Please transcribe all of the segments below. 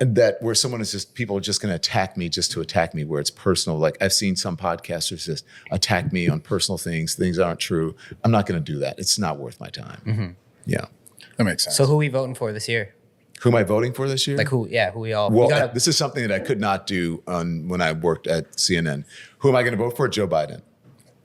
that where someone is just, people are just going to attack me just to attack me, where it's personal. Like I've seen some podcasters just attack me on personal things aren't true. I'm not going to do that. It's not worth my time. Mm-hmm. Yeah. That makes sense. So who are we voting for this year? Who am I voting for this year? Like who we all. Well, this is something that I could not do when I worked at CNN. Who am I going to vote for? Joe Biden.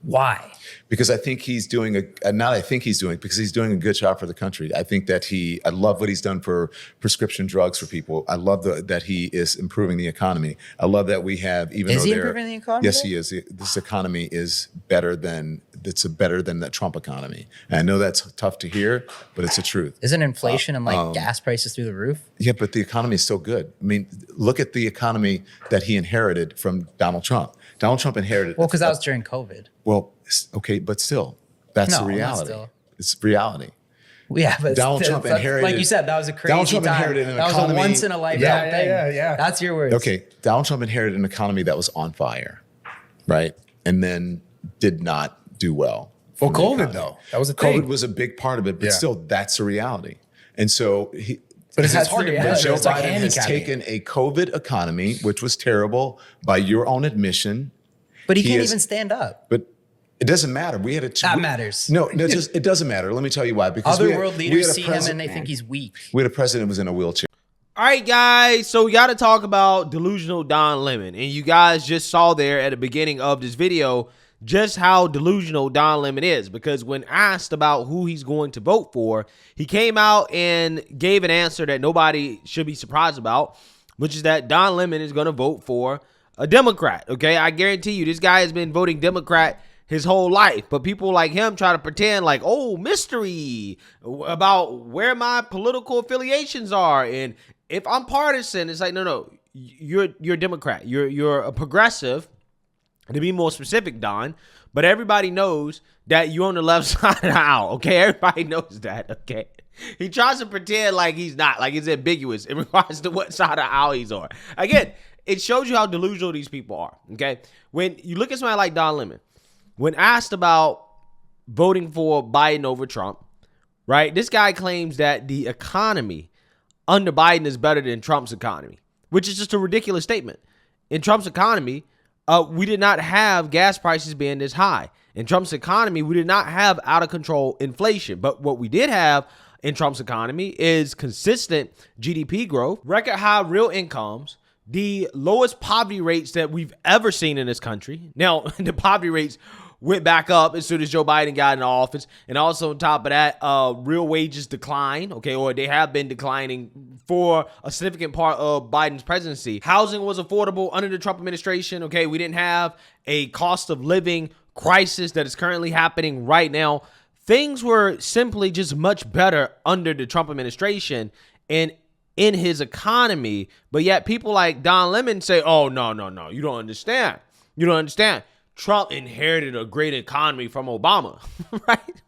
Why? Because I think he's doing because he's doing a good job for the country. I think that I love what he's done for prescription drugs for people. I love that he is improving the economy. I love that we have, even is though he improving the economy? Yes, he is. This economy is better than the Trump economy. And I know that's tough to hear, but it's the truth. Isn't inflation and gas prices through the roof? Yeah, but the economy is still good. I mean, look at the economy that he inherited from Donald Trump. Donald Trump inherited. Well, because that was during COVID. Well, okay, but still, that's the reality. It's reality. Yeah, but Donald Trump inherited, like you said, that was a crazy Donald Trump time. Inherited an that economy, was a once in a lifetime thing. Yeah. That's your words. Okay, Donald Trump inherited an economy that was on fire, right? And then did not do well. Well, COVID though, that was a thing. COVID was a big part of it, but still, that's a reality. And so but it's hard to measure. Joe It's like Biden has taken a COVID economy, which was terrible by your own admission. But he can't even stand up. But it doesn't matter. We had a that matters. No, it doesn't matter. Let me tell you why. Because other world leaders see him and they think he's weak. We had a president who was in a wheelchair. All right, guys. So we got to talk about delusional Don Lemon, and you guys just saw there at the beginning of this video just how delusional Don Lemon is. Because when asked about who he's going to vote for, he came out and gave an answer that nobody should be surprised about, which is that Don Lemon is going to vote for a Democrat. Okay, I guarantee you this guy has been voting Democrat his whole life, but people like him try to pretend like, oh, mystery about where my political affiliations are, and if I'm partisan, it's like, no, you're a Democrat, you're a progressive, to be more specific, Don. But everybody knows that you're on the left side of the aisle. Okay, everybody knows that. Okay, he tries to pretend like he's not, like it's ambiguous in regards to what side of the aisle he's on. Again, it shows you how delusional these people are. Okay, when you look at somebody like Don Lemon, when asked about voting for Biden over Trump, right, this guy claims that the economy under Biden is better than Trump's economy, which is just a ridiculous statement. In Trump's economy, we did not have gas prices being this high. In Trump's economy, we did not have out of control inflation. But what we did have in Trump's economy is consistent GDP growth, record high real incomes, the lowest poverty rates that we've ever seen in this country. Now, the poverty rates went back up as soon as Joe Biden got in office. And also on top of that, real wages decline, okay, or they have been declining for a significant part of Biden's presidency. Housing was affordable under the Trump administration, okay? We didn't have a cost of living crisis that is currently happening right now. Things were simply just much better under the Trump administration and in his economy. But yet people like Don Lemon say, oh, no, you don't understand. You don't understand. Trump inherited a great economy from Obama, right?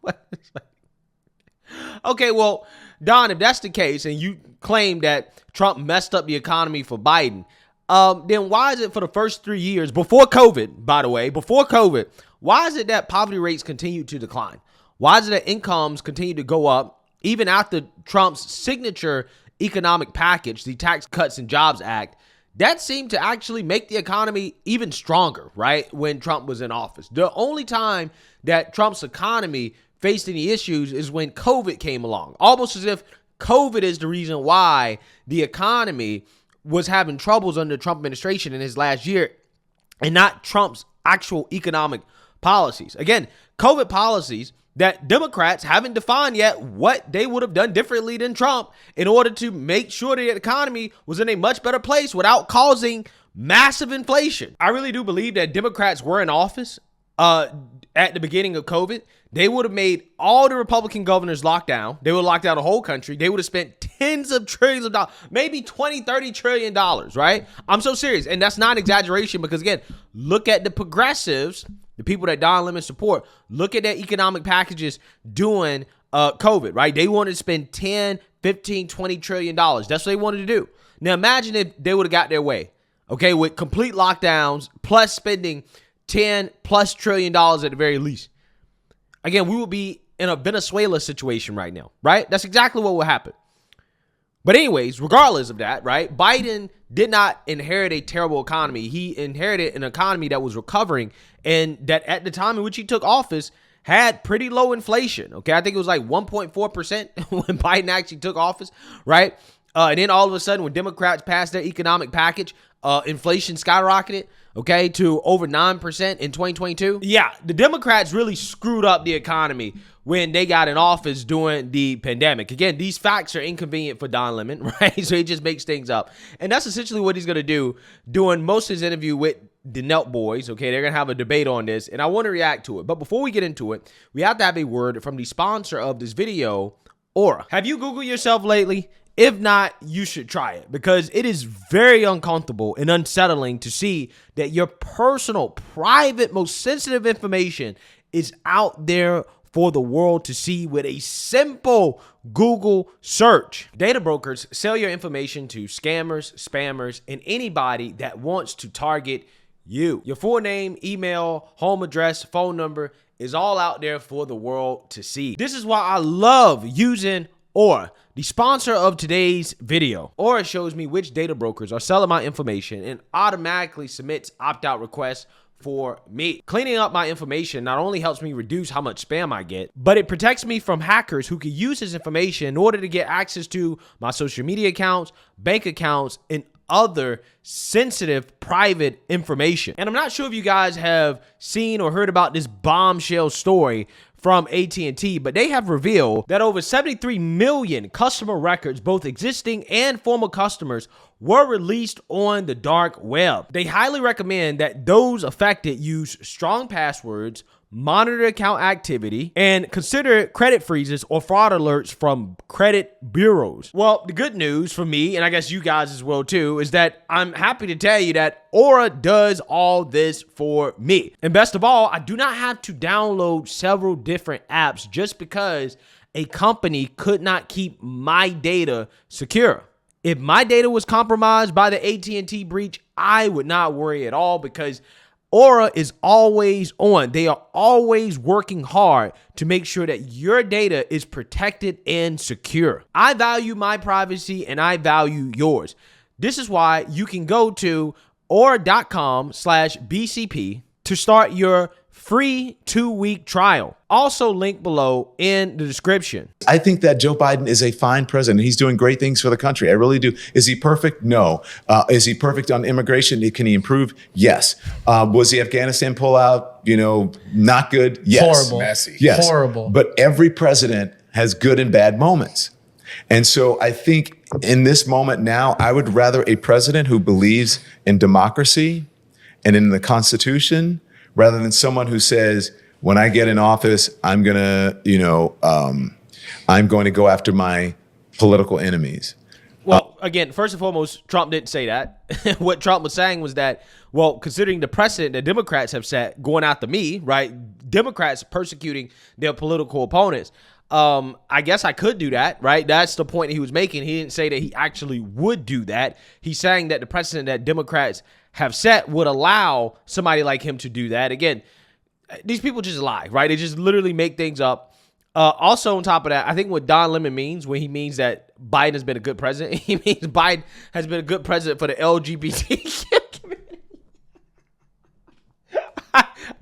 Okay, well, Don, if that's the case and you claim that Trump messed up the economy for Biden, then why is it for the first 3 years, before COVID, by the way, why is it that poverty rates continue to decline? Why is it that incomes continue to go up even after Trump's signature economic package, the Tax Cuts and Jobs Act, that seemed to actually make the economy even stronger, right, when Trump was in office? The only time that Trump's economy faced any issues is when COVID came along, almost as if COVID is the reason why the economy was having troubles under the Trump administration in his last year and not Trump's actual economic policies. Again, COVID policies that Democrats haven't defined yet what they would have done differently than Trump in order to make sure the economy was in a much better place without causing massive inflation. I really do believe that Democrats were in office at the beginning of COVID. They would have made all the Republican governors lock down. They would lock down the whole country. They would have spent tens of trillions of dollars, maybe 20-30 trillion dollars, right? I'm so serious. And that's not an exaggeration because, again, look at the progressives, the people that Don Lemon support. Look at their economic packages during COVID, right? They wanted to spend 10, 15, 20 trillion dollars. That's what they wanted to do. Now, imagine if they would have got their way, okay, with complete lockdowns plus spending 10 plus trillion dollars at the very least. Again, we would be in a Venezuela situation right now, right? That's exactly what will happen. But anyways, regardless of that, right? Biden did not inherit a terrible economy. He inherited an economy that was recovering and that at the time in which he took office had pretty low inflation. Okay, I think it was like 1.4% when Biden actually took office, right? And then all of a sudden, when Democrats passed their economic package, inflation skyrocketed, okay, to over 9% in 2022. Yeah, the Democrats really screwed up the economy when they got in office during the pandemic. Again, these facts are inconvenient for Don Lemon, right? So he just makes things up. And that's essentially what he's going to do doing most of his interview with the Nelk boys. Okay, they're going to have a debate on this, and I want to react to it. But before we get into it, we have to have a word from the sponsor of this video, Aura. Have you Googled yourself lately? If not, you should try it because it is very uncomfortable and unsettling to see that your personal, private, most sensitive information is out there for the world to see with a simple Google search. Data brokers sell your information to scammers, spammers, and anybody that wants to target you. Your full name, email, home address, phone number is all out there for the world to see. This is why I love using Aura, the sponsor of today's video. Aura shows me which data brokers are selling my information and automatically submits opt-out requests for me. Cleaning up my information not only helps me reduce how much spam I get, but it protects me from hackers who can use this information in order to get access to my social media accounts, bank accounts, and other sensitive private information. And I'm not sure if you guys have seen or heard about this bombshell story from AT&T, but they have revealed that over 73 million customer records, both existing and former customers, were released on the dark web. They highly recommend that those affected use strong passwords, monitor account activity, and consider credit freezes or fraud alerts from credit bureaus. Well, the good news for me, and I guess you guys as well too, is that I'm happy to tell you that Aura does all this for me. And best of all, I do not have to download several different apps just because a company could not keep my data secure. If my data was compromised by the AT&T breach, I would not worry at all because Aura is always on. They are always working hard to make sure that your data is protected and secure. I value my privacy and I value yours. This is why you can go to aura.com/BCP to start your free 2-week trial. Also linked below in the description. I think that Joe Biden is a fine president. He's doing great things for the country. I really do. Is he perfect? No. Is he perfect on immigration? Can he improve? Yes. Was the Afghanistan pullout, not good? Yes. Horrible. Messy. Yes. Horrible. But every president has good and bad moments. And so I think in this moment now, I would rather a president who believes in democracy and in the Constitution rather than someone who says, when I get in office, I'm going to go after my political enemies. Well, again, first and foremost, Trump didn't say that. What Trump was saying was that, well, considering the precedent that Democrats have set going after me, right? Democrats persecuting their political opponents. I guess I could do that, right? That's the point he was making. He didn't say that he actually would do that. He's saying that the precedent that Democrats have set would allow somebody like him to do that. Again, these people just lie, right? They just literally make things up. Also, on top of that, I think what Don Lemon means when he means that Biden has been a good president, he means Biden has been a good president for the LGBTQ community.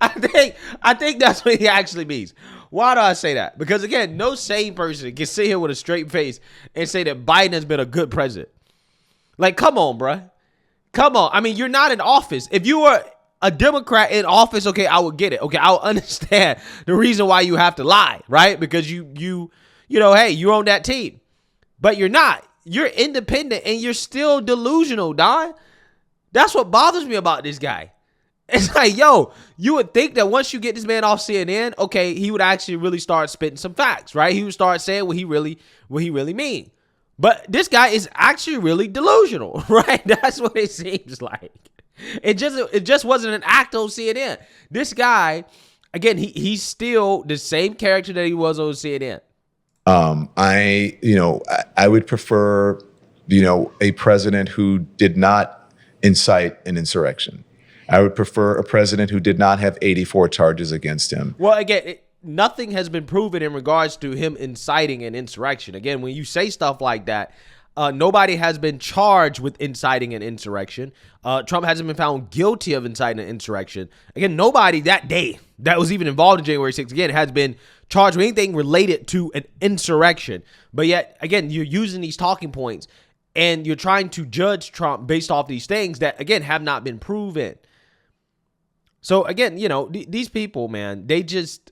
I think that's what he actually means. Why do I say that? Because again, no sane person can sit here with a straight face and say that Biden has been a good president. Like, come on, bruh. Come on. I mean, you're not in office. If you were a Democrat in office, okay, I would get it. Okay, I'll understand the reason why you have to lie, right? Because hey, you're on that team. But you're not. You're independent and you're still delusional, Don. That's what bothers me about this guy. It's like, yo, you would think that once you get this man off CNN, okay, he would actually really start spitting some facts, right? He would start saying what he really mean. But this guy is actually really delusional, right? That's what it seems like. It just wasn't an act on CNN. This guy, again, he's still the same character that he was on CNN. I would prefer, a president who did not incite an insurrection. I would prefer a president who did not have 84 charges against him. Well, again, nothing has been proven in regards to him inciting an insurrection. Again, when you say stuff like that, Nobody has been charged with inciting an insurrection. Trump hasn't been found guilty of inciting an insurrection. Again, nobody that day that was even involved in January 6th, again, has been charged with anything related to an insurrection. But yet, again, you're using these talking points and you're trying to judge Trump based off these things that, again, have not been proven. So, again, you know, these people, man, they're just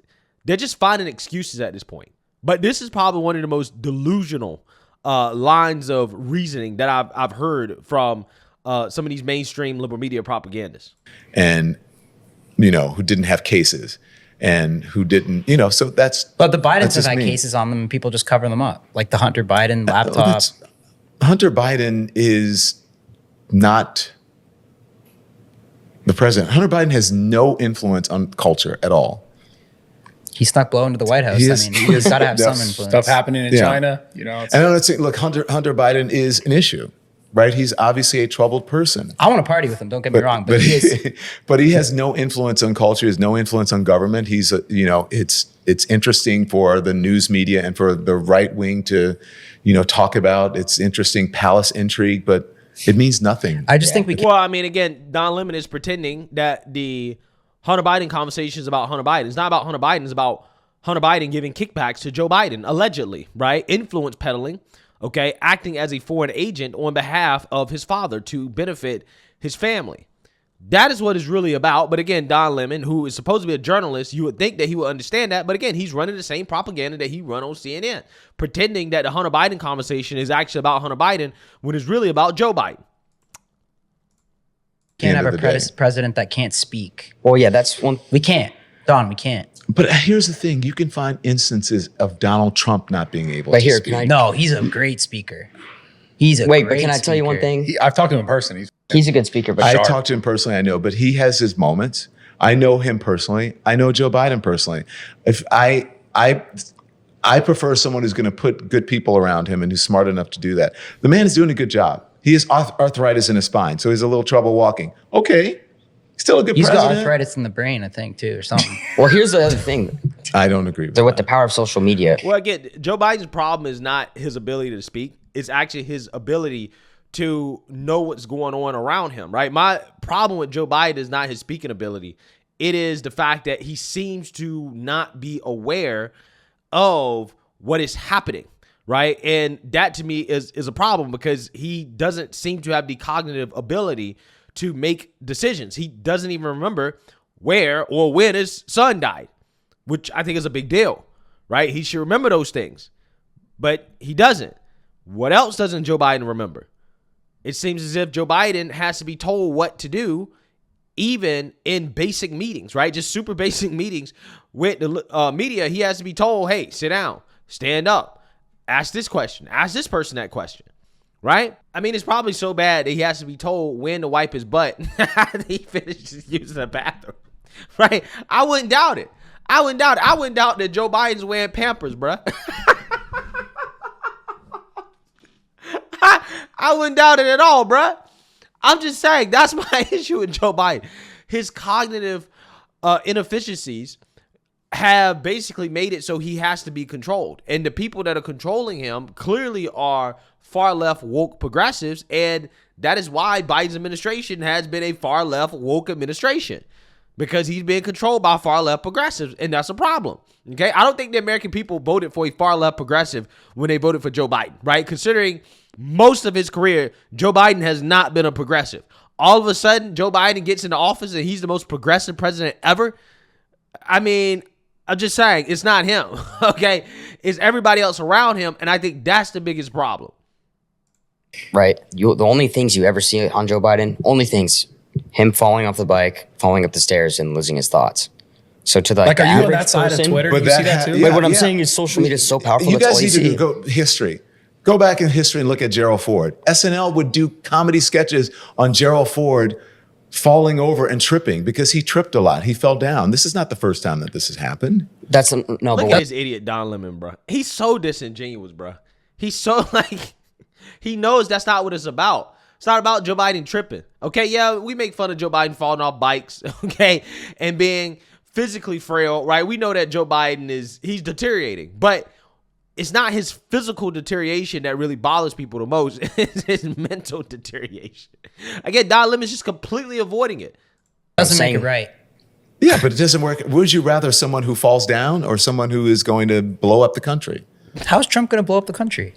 finding excuses at this point. But this is probably one of the most delusional lines of reasoning that I've heard from some of these mainstream liberal media propagandists. And, you know, who didn't have cases and who didn't, you know, so that's. But the Bidens have had cases on them and people just cover them up. Like the Hunter Biden laptop. Hunter Biden is not the president. Hunter Biden has no influence on culture at all. He snuck blow into the White House. He's got to have some influence. Stuff happening in China, you know. And I'm not saying, look, Hunter Biden is an issue, right? He's obviously a troubled person. I want to party with him. Don't get me wrong, but he is. But he has no influence on culture. He has no influence on government. He's, you know, it's interesting for the news media and for the right wing to, you know, talk about. It's interesting palace intrigue, but it means nothing. I just think we can. Well, I mean, again, Don Lemon is pretending that the Hunter Biden conversation is about Hunter Biden. It's not about Hunter Biden. It's about Hunter Biden giving kickbacks to Joe Biden, allegedly, right? Influence peddling, okay? Acting as a foreign agent on behalf of his father to benefit his family. That is what it's really about. But again, Don Lemon, who is supposed to be a journalist, you would think that he would understand that. But again, he's running the same propaganda that he run on CNN, pretending that the Hunter Biden conversation is actually about Hunter Biden when it's really about Joe Biden. Can't have a president that can't speak. Well, yeah, that's one. We can't. Don, we can't. But here's the thing. You can find instances of Donald Trump not being able to speak. No, he's a great speaker. He's a Wait, great but can I tell you one speaker. thing? I've talked to him in person. He's a good speaker, but I talked to him personally, I know, but he has his moments. I know him personally. I know Joe Biden personally. If I prefer someone who's going to put good people around him and who's smart enough to do that. The man is doing a good job. He has arthritis in his spine, so he's a little trouble walking. Okay, still a good president. He's got arthritis in the brain, I think, too, or something. Well, here's the other thing. I don't agree with So that. with the power of social media. Well, again, Joe Biden's problem is not his ability to speak. It's actually his ability to know what's going on around him, right? My problem with Joe Biden is not his speaking ability. It is the fact that he seems to not be aware of what is happening, right? And that to me is a problem because he doesn't seem to have the cognitive ability to make decisions. He doesn't even remember where or when his son died, which I think is a big deal, right? He should remember those things, but he doesn't. What else doesn't Joe Biden remember? It seems as if Joe Biden has to be told what to do, even in basic meetings, right? Just super basic meetings with the media. He has to be told, hey, sit down, stand up, ask this question, ask this person that question, right? I mean, it's probably so bad that he has to be told when to wipe his butt after he finishes using the bathroom, right? I wouldn't doubt it. I wouldn't doubt that Joe Biden's wearing Pampers, bruh. I wouldn't doubt it at all, bruh. I'm just saying that's my issue with Joe Biden. His cognitive inefficiencies have basically made it so he has to be controlled. And the people that are controlling him clearly are far left woke progressives. And that is why Biden's administration has been a far left woke administration, because he's being controlled by far left progressives. And that's a problem. Okay. I don't think the American people voted for a far left progressive when they voted for Joe Biden, right? Considering most of his career, Joe Biden has not been a progressive. All of a sudden, Joe Biden gets into office and he's the most progressive president ever. I mean, I'm just saying, it's not him, okay? It's everybody else around him, and I think that's the biggest problem. Right. The only things you ever see on Joe Biden, only things, him falling off the bike, falling up the stairs, and losing his thoughts. So to the like, are you on average that side person, of Twitter? But You see that too? Wait, what I'm saying is social media is so powerful. You That's guys all need you to see. go history. Go back in history and look at Gerald Ford. SNL would do comedy sketches on Gerald Ford falling over and tripping because he tripped a lot. He fell down. This is not the first time that this has happened. That's no, Look but at what, this idiot Don Lemon, bro. He's so disingenuous, bro. He's so like, he knows that's not what it's about. It's not about Joe Biden tripping. Okay, yeah, we make fun of Joe Biden falling off bikes, okay, and being physically frail, right? We know that Joe Biden he's deteriorating, but it's not his physical deterioration that really bothers people the most. It's his mental deterioration. Again, Don Lemon's just completely avoiding it. Doesn't make it saying- right. Yeah, but it doesn't work. Would you rather someone who falls down or someone who is going to blow up the country? How's Trump going to blow up the country?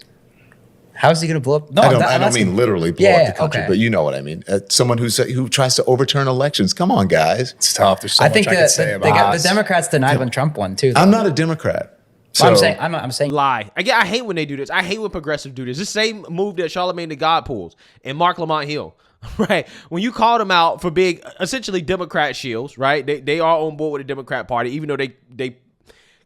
How is he going to blow up? No, I don't I'm asking- mean literally blow Yeah, up the country, okay. but you know what I mean. Someone who tries to overturn elections. Come on, guys. It's tough. There's so I much think I could say the about the this. Democrats denied when Trump won too. I'm not a Democrat. So I'm saying I'm saying Lie. Again, I hate when they do this. I hate when progressives do this. The same move that Charlamagne the God pulls and Mark Lamont Hill. Right. When you call them out for being essentially Democrat shields, right? They are on board with the Democrat Party, even though they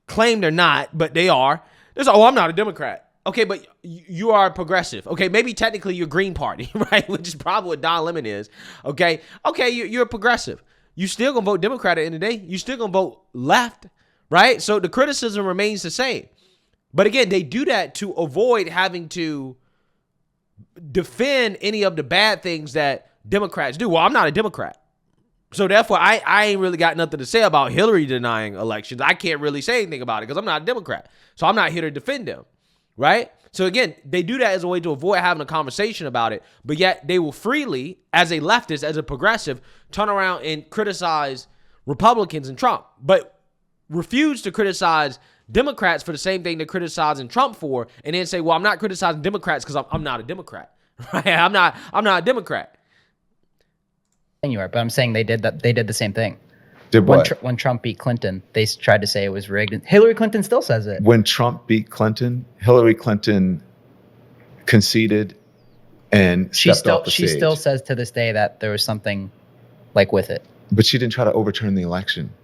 claim they're not, but they are. There's I'm not a Democrat. Okay, but you are progressive. Okay, maybe technically you're Green Party, right? Which is probably what Don Lemon is. Okay, you're a progressive. You still gonna vote Democrat at the end of the day. You still gonna vote left, right? So the criticism remains the same. But again, they do that to avoid having to defend any of the bad things that Democrats do. Well, I'm not a Democrat. So therefore, I ain't really got nothing to say about Hillary denying elections. I can't really say anything about it because I'm not a Democrat. So I'm not here to defend them, right? So again, they do that as a way to avoid having a conversation about it, but yet they will freely, as a leftist, as a progressive, turn around and criticize Republicans and Trump, but refuse to criticize Democrats for the same thing they're criticizing Trump for, and then say, well, I'm not criticizing Democrats because I'm not a Democrat, right? I'm not a Democrat. you are, but I'm saying they did that. They did the same thing. did When, what? when Trump beat Clinton, they tried to say it was rigged. Hillary Clinton still says it. When Trump beat Clinton, Hillary Clinton conceded and She stepped off the she stage. still says to this day that there was something like with it. But she didn't try to overturn the election.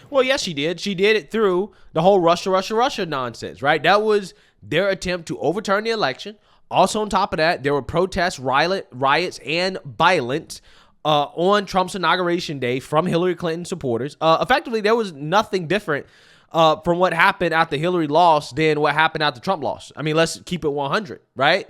Well, yes, she did. She did it through the whole Russia nonsense, right? That was their attempt to overturn the election. Also, on top of that, there were protests, riots, and violence on Trump's inauguration day from Hillary Clinton supporters. Effectively, there was nothing different from what happened after Hillary lost than what happened after Trump lost. I mean, let's keep it 100, right?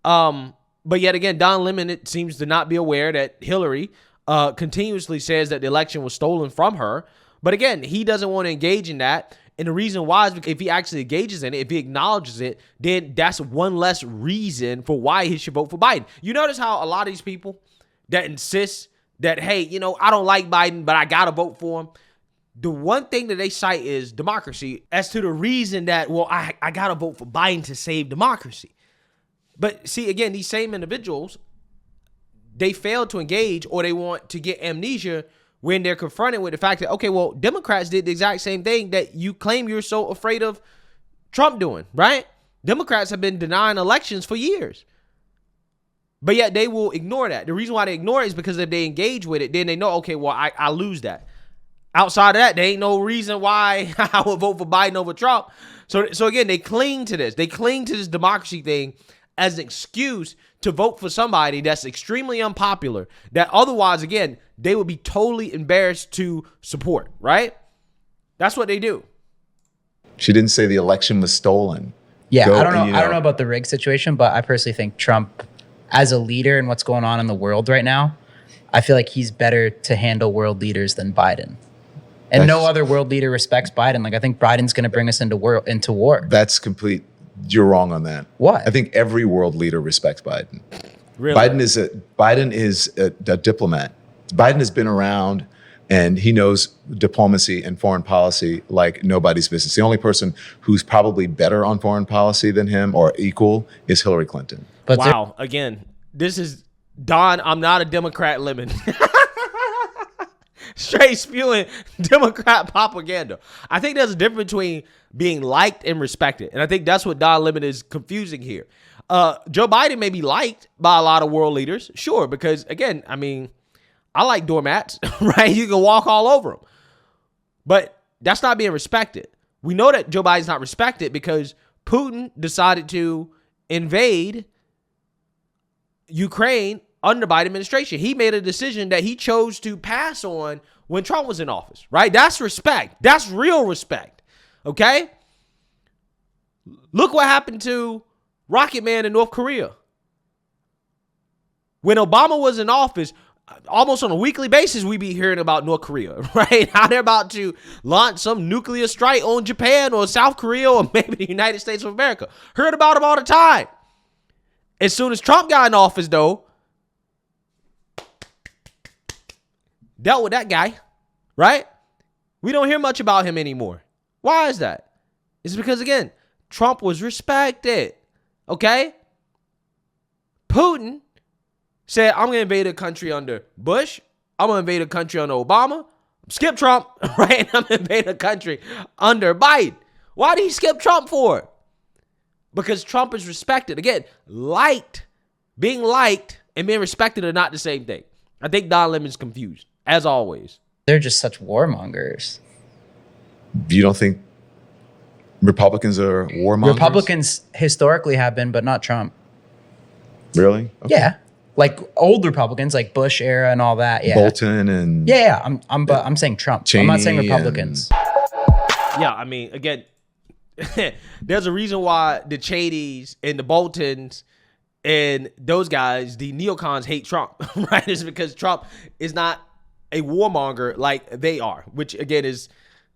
But yet again, Don Lemon, it seems to not be aware that Hillary continuously says that the election was stolen from her. But again, he doesn't want to engage in that. And the reason why is because if he actually engages in it, if he acknowledges it, then that's one less reason for why he should vote for Biden. You notice how a lot of these people that insist that, hey, you know, I don't like Biden, but I got to vote for him. The one thing that they cite is democracy as to the reason that, well, I got to vote for Biden to save democracy. But see, again, these same individuals, they fail to engage or they want to get amnesia when they're confronted with the fact that, okay, well, Democrats did the exact same thing that you claim you're so afraid of Trump doing, right? Democrats have been denying elections for years. But yet they will ignore that. The reason why they ignore it is because if they engage with it, then they know, okay, well, I lose that. Outside of that, there ain't no reason why I would vote for Biden over Trump. So again, they cling to this. They cling to this democracy thing as an excuse to vote for somebody that's extremely unpopular, that otherwise, again, they would be totally embarrassed to support, right? That's what they do. She didn't say the election was stolen. Yeah, Go- I don't know. you I don't know about the rig situation, but I personally think Trump, as a leader and what's going on in the world right now, I feel like he's better to handle world leaders than Biden. And no That's- other world leader respects Biden. Like I think Biden's going to bring us into war. That's complete. You're wrong on that. What? I think every world leader respects Biden. Really? Biden is a diplomat. Biden has been around and he knows diplomacy and foreign policy like nobody's business. The only person who's probably better on foreign policy than him or equal is Hillary Clinton. But Wow. Again, this is Don. I'm not a Democrat lemon. Straight spewing Democrat propaganda. I think there's a difference between being liked and respected. And I think that's what Don Lemon is confusing here. Joe Biden may be liked by a lot of world leaders. Sure. Because again, I mean, I like doormats, right? You can walk all over them. But that's not being respected. We know that Joe Biden's not respected because Putin decided to invade Ukraine under Biden administration. He made a decision that he chose to pass on when Trump was in office, right? That's respect. That's real respect, okay? Look what happened to Rocket Man in North Korea. When Obama was in office, almost on a weekly basis, we be hearing about North Korea, right? How they're about to launch some nuclear strike on Japan or South Korea or maybe the United States of America. Heard about them all the time. As soon as Trump got in office, though, dealt with that guy, right? We don't hear much about him anymore. Why is that? It's because, again, Trump was respected, okay? Putin said, I'm going to invade a country under Bush. I'm going to invade a country under Obama. Skip Trump, right? I'm going to invade a country under Biden. Why did he skip Trump for? Because Trump is respected. Again, being liked and being respected are not the same thing. I think Don Lemon's confused, as always. They're just such warmongers. You don't think Republicans are warmongers? Republicans historically have been, but not Trump. Really? Okay. Yeah, like old Republicans, like Bush era and all that. Yeah, Bolton and I'm saying Trump. I'm not saying Cheney Republicans. Yeah, I mean, again, there's a reason why the Cheneys and the Boltons and those guys, the neocons, hate Trump, right? It's because Trump is not a warmonger like they are, which again is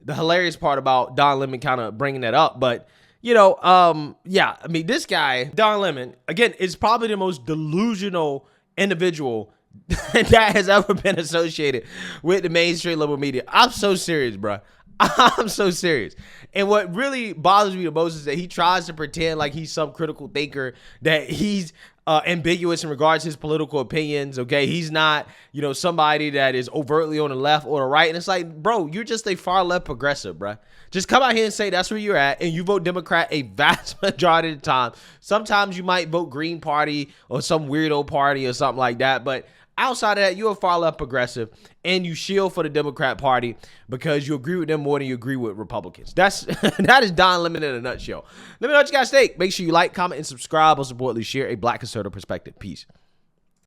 the hilarious part about Don Lemon kind of bringing that up. But yeah, I mean, this guy, Don Lemon, again, is probably the most delusional individual that has ever been associated with the mainstream liberal media. I'm so serious, bro. I'm so serious. And what really bothers me the most is that he tries to pretend like he's some critical thinker, that he's ambiguous in regards to his political opinions, okay? He's not, somebody that is overtly on the left or the right. And it's like, bro, you're just a far left progressive, bro. Just come out here and say that's where you're at, and you vote Democrat a vast majority of the time. Sometimes you might vote Green Party or some weirdo party or something like that, but outside of that, you're a far left progressive, and you shield for the Democrat Party because you agree with them more than you agree with Republicans. That is Don Lemon in a nutshell. Let me know what you guys think. Make sure you like, comment, and subscribe. Most importantly, share a Black conservative perspective. Peace.